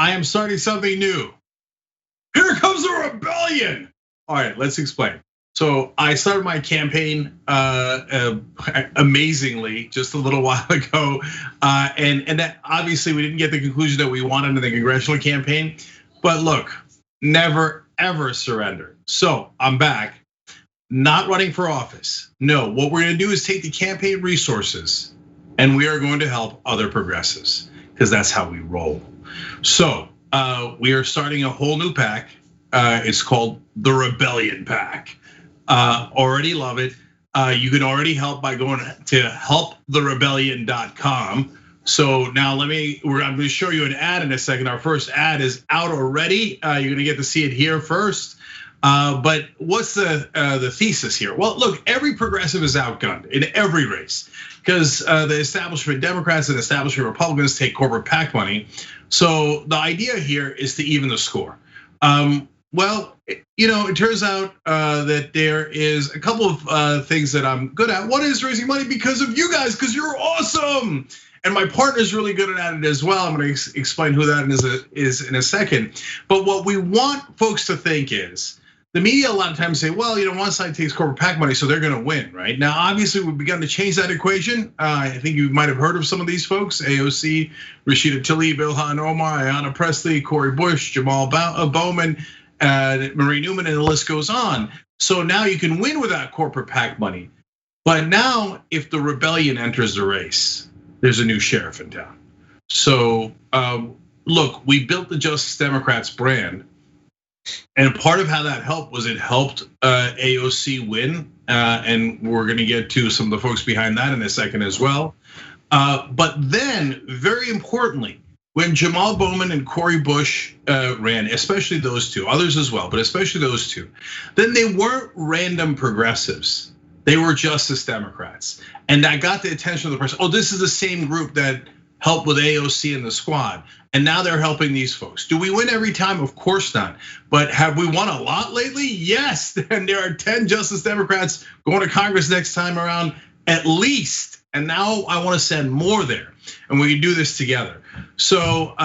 I am starting something new. Here comes a rebellion. All right, let's explain. So I started my campaign amazingly just a little while ago, and that obviously we didn't get the conclusion that we wanted in the congressional campaign. But look, never ever surrender. So I'm back, not running for office. No, what we're going to do is take the campaign resources, and we are going to help other progressives because that's how we roll. So we are starting a whole new PAC. It's called the Rebellion PAC. Already love it. You can already help by going to helptherebellion.com. So now I'm going to show you an ad in a second. Our first ad is out already. You're going to get to see it here first. But what's the thesis here? Well, look, every progressive is outgunned in every race because the establishment Democrats and establishment Republicans take corporate PAC money. So the idea here is to even the score. Well, it turns out that there is a couple of things that I'm good at. One is raising money because of you guys, because you're awesome. And my partner's really good at it as well. I'm gonna explain who that is in a second. But what we want folks to think is, the media a lot of times say, well, one side takes corporate PAC money, so they're gonna win, right? Now, obviously, we've begun to change that equation. I think you might have heard of some of these folks: AOC, Rashida Tlaib, Ilhan Omar, Ayanna Pressley, Cori Bush, Jamal Bowman, Marie Newman, and the list goes on. So now you can win without corporate PAC money. But now, if the rebellion enters the race, there's a new sheriff in town. So look, we built the Justice Democrats brand. And part of how that helped was it helped AOC win. And we're gonna get to some of the folks behind that in a second as well. But then, very importantly, when Jamal Bowman and Cori Bush ran, especially those two, others as well, but especially those two, then they weren't random progressives. They were Justice Democrats. And that got the attention of the press. Oh, this is the same group that helped with AOC and the squad. And now they're helping these folks. Do we win every time? Of course not. But have we won a lot lately? Yes. And there are 10 Justice Democrats going to Congress next time around, at least. And now I want to send more there. And we can do this together. So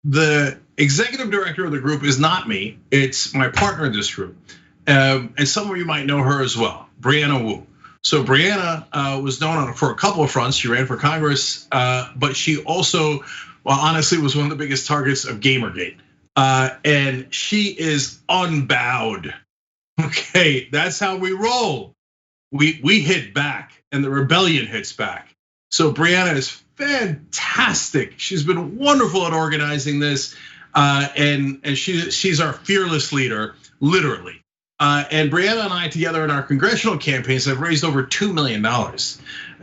the executive director of the group is not me. It's my partner in this group. And some of you might know her as well, Brianna Wu. So Brianna was known for a couple of fronts. She ran for Congress, but she also, well, honestly, was one of the biggest targets of Gamergate. And she is unbowed. Okay, that's how we roll. We hit back, and the rebellion hits back. So Brianna is fantastic. She's been wonderful at organizing this, and she's our fearless leader, literally. And Brianna and I together in our congressional campaigns have raised over $2 million.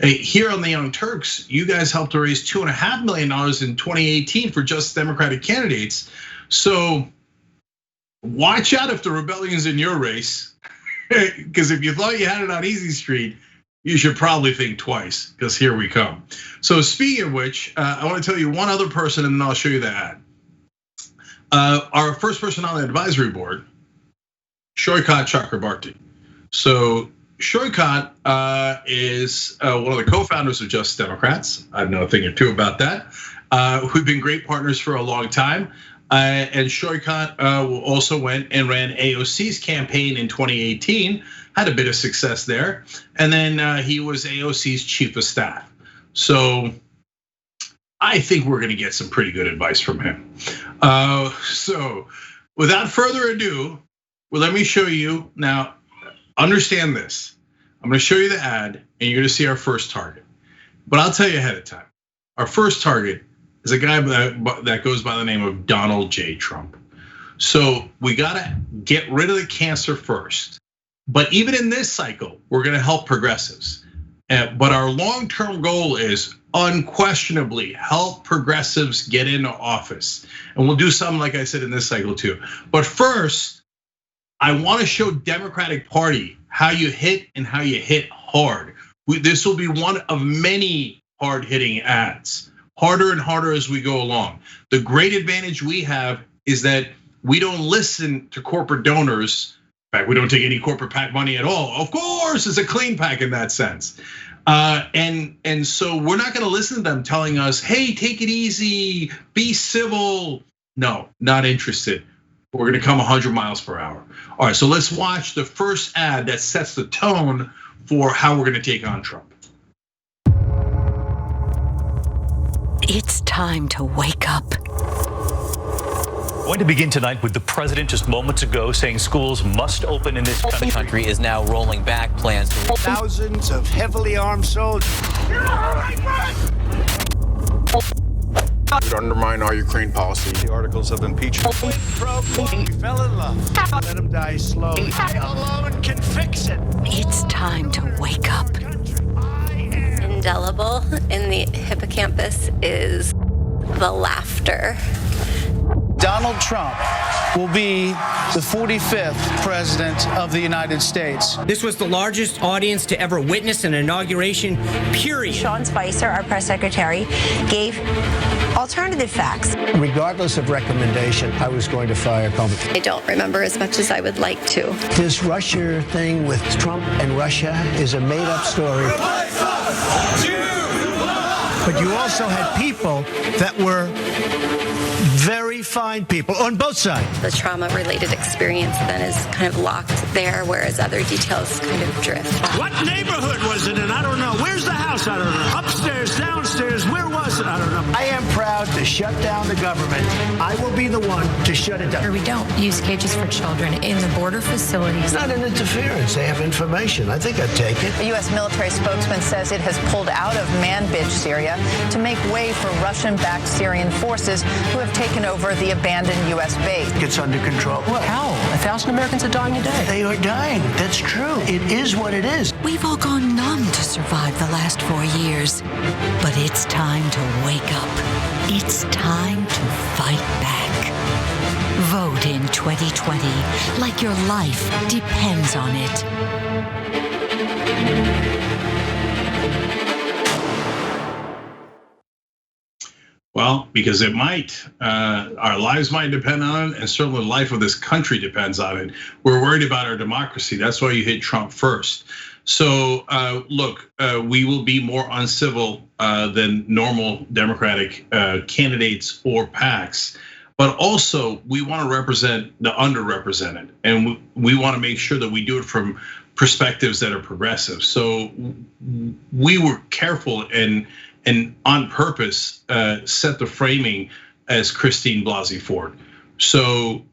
Here on the Young Turks, you guys helped to raise $2.5 million in 2018 for just Democratic candidates. So watch out if the rebellion's in your race, because if you thought you had it on easy street, you should probably think twice, because here we come. So speaking of which, I want to tell you one other person, and then I'll show you the ad. Our first person on the advisory board, Shoykat Chakrabarti. So Shoykat is one of the co-founders of Justice Democrats. I know a thing or two about that. We've been great partners for a long time. And Shoykat also went and ran AOC's campaign in 2018, had a bit of success there. And then he was AOC's chief of staff. So I think we're gonna get some pretty good advice from him. So without further ado, well, let me show you now. Understand this. I'm gonna show you the ad, and you're gonna see our first target. But I'll tell you ahead of time. Our first target is a guy that goes by the name of Donald J. Trump. So we gotta get rid of the cancer first. But even in this cycle, we're gonna help progressives. But our long-term goal is unquestionably help progressives get into office. And we'll do something like I said in this cycle too. But first, I want to show Democratic Party how you hit and how you hit hard. This will be one of many hard-hitting ads, harder and harder as we go along. The great advantage we have is that we don't listen to corporate donors. In fact, we don't take any corporate PAC money at all. Of course, it's a clean PAC in that sense. And so we're not going to listen to them telling us, hey, take it easy, be civil, No, not interested. We're gonna come 100 miles per hour. All right, so let's watch the first ad that sets the tone for how we're gonna take on Trump. It's time to wake up. Going to begin tonight with the president just moments ago saying schools must open in this country. The country is now rolling back plans to thousands of heavily armed soldiers. Would undermine our Ukraine policy. The articles of impeachment. We fell in love. Let him die slowly. I alone can fix it. It's time to wake up. Indelible in the hippocampus is the laughter. Donald Trump will be the 45th president of the United States. This was the largest audience to ever witness an inauguration, period. Sean Spicer, our press secretary, gave alternative facts. Regardless of recommendation, I was going to fire Comey. I don't remember as much as I would like to. This Russia thing with Trump and Russia is a made-up story. But you also had people that were very fine people on both sides. The trauma-related experience then is kind of locked there, whereas other details kind of drift. What neighborhood was it in? I don't know. Where's the house? I don't know. Upstairs, downstairs, where was it? I don't know. I am proud to shut down the government. I will be the one to shut it down. We don't use cages for children in the border facilities. It's not an interference. They have information. I think I'd take it. A U.S. military spokesman says it has pulled out of Manbij, Syria, to make way for Russian-backed Syrian forces who have taken over the abandoned U.S. base. It's under control. Well, how? 1,000 Americans are dying a day. They are dying. That's true. It is what it is. We've all gone numb to survive the last 4 years. But it's time to wake up. It's time to fight back. Vote in 2020 like your life depends on it. Well, because it might, our lives might depend on it, and certainly the life of this country depends on it. We're worried about our democracy. That's why you hit Trump first. So look, we will be more uncivil than normal Democratic candidates or PACs. But also, we want to represent the underrepresented, and we want to make sure that we do it from perspectives that are progressive. So we were careful and on purpose set the framing as Christine Blasey Ford. So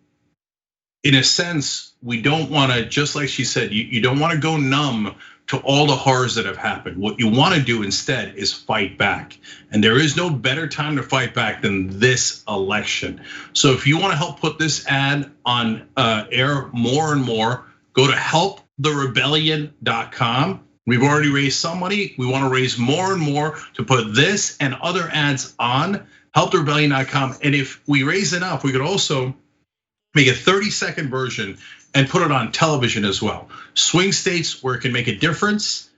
in a sense, we don't want to, just like she said, you don't want to go numb to all the horrors that have happened. What you want to do instead is fight back. And there is no better time to fight back than this election. So if you want to help put this ad on air more and more, go to helptherebellion.com. We've already raised some money. We want to raise more and more to put this and other ads on helptherebellion.com. And if we raise enough, we could also make a 30-second version and put it on television as well. Swing states where it can make a difference.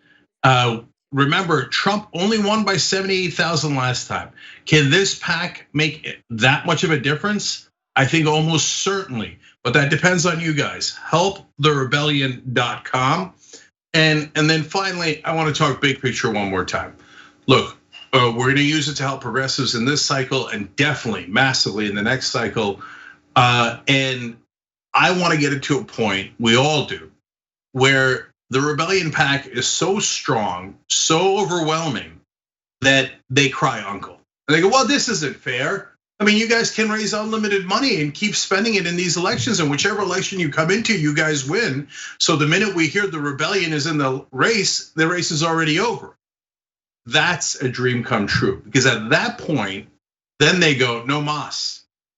Remember, Trump only won by 78,000 last time. Can this PAC make that much of a difference? I think almost certainly, but that depends on you guys. Helptherebellion.com. And then finally, I want to talk big picture one more time. Look, we're going to use it to help progressives in this cycle and definitely massively in the next cycle. And I want to get it to a point, we all do, where the Rebellion PAC is so strong, so overwhelming that they cry uncle. And they go, well, this isn't fair. I mean, you guys can raise unlimited money and keep spending it in these elections, and whichever election you come into, you guys win. So the minute we hear the rebellion is in the race is already over. That's a dream come true, because at that point, then they go, no mas.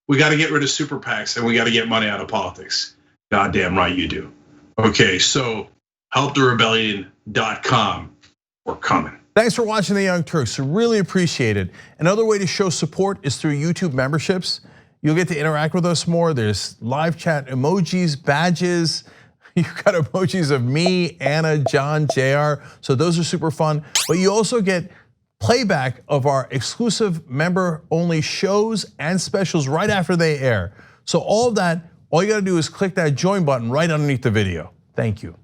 We got to get rid of super PACs and we got to get money out of politics. Goddamn right you do. Okay, so helptherebellion.com. We're coming. Thanks for watching The Young Turks. We really appreciate it. Another way to show support is through YouTube memberships. You'll get to interact with us more. There's live chat emojis, badges. You've got emojis of me, Anna, John, JR. So those are super fun. But you also get playback of our exclusive member-only shows and specials right after they air. So all of that, all you gotta do is click that join button right underneath the video. Thank you.